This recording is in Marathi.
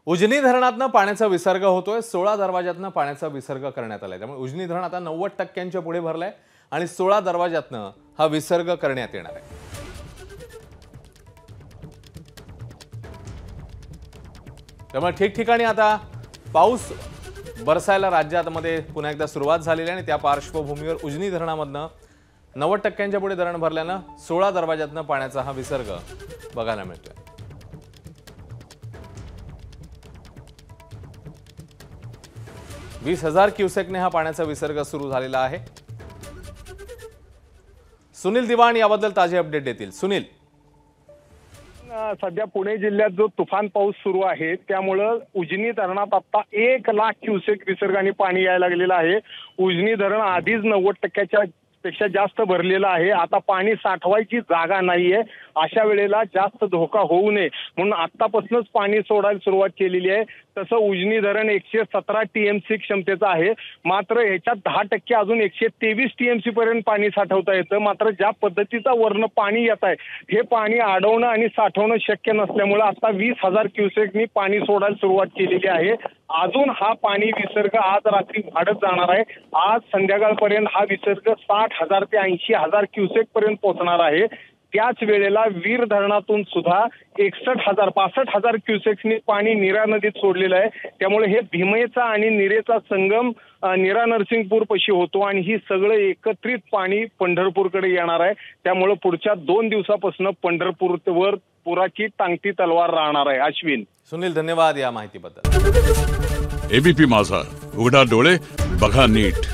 उजनी धरणातनं पाण्याचा विसर्ग होतोय। 16 दरवाजातनं पाण्याचा विसर्ग करण्यात आलाय। त्यामुळे उजनी धरण आता 90% पुढे भरलंय आणि 16 दरवाजातनं हा विसर्ग करण्यात येणार आहे। त्यामुळे ठिकठिकाणी आता पाऊस बरसायला राज्यामध्ये पुन्हा एकदा सुरुवात झालेली आहे आणि त्या पार्श्वभूमीवर उजनी धरणामधनं 90% पुढे धरण भरल्यानं 16 दरवाजातनं पाण्याचा हा विसर्ग बघायला मिळतोय। 20,000 क्युसेकने हा पाण्याचा विसर्ग सुरू झालेला आहे। सुनील दिवाण याबद्दल ताजे अपडेट देतील। सुनील, सध्या पुणे जिल्ह्यात जो तुफान पाऊस सुरू आहे त्यामुळे उजनी धरणात आता 1 लाख क्युसेक विसर्गाने पाणी यायला लागलेलं आहे। उजनी धरण आधीच 90% पेक्षा जास्त भरलेलं आहे। आता पाणी साठवायची जागा नाहीये। अशा वेळेला जास्त धोका होऊ नये म्हणून आतापासूनच पाणी सोडायला सुरुवात केलेली आहे। तसं उजनी धरण 117 टीएमसी क्षमतेचं आहे। मात्र ह्याच्यात 10% अजून 123 टीएमसी पर्यंत पाणी साठवता येतं। मात्र ज्या पद्धतीचा वरनं पाणी येत आहे हे पाणी अडवणं आणि साठवणं शक्य नसल्यामुळे आता 20,000 क्युसेकनी पाणी सोडायला सुरुवात केलेली आहे। अजून हा पाणी विसर्ग आज रात्री वाढत जाणार आहे। आज संध्याकाळपर्यंत हा विसर्ग 60,000 ते 80,000 क्युसेक पर्यंत पोहोचणार आहे। त्याच वेळेला वीर धरणातून सुद्धा 62,000 क्युसेक्सनी पाणी नीरा नदीत सोडलेलं आहे। त्यामुळे हे भीमेचा आणि नीरेचा संगम नीरा नरसिंगपूर पशी होतो आणि ही सगळं एकत्रित पाणी पंढरपूरकडे येणार आहे। त्यामुळे पुढच्या 2 दिवसापासून पंढरपूरवर पुराची टांगती तलवार राहणार आहे। अश्विन, सुनील, धन्यवाद या माहितीबद्दल। एबीपी माझा, उघडा डोळे बघा नीट।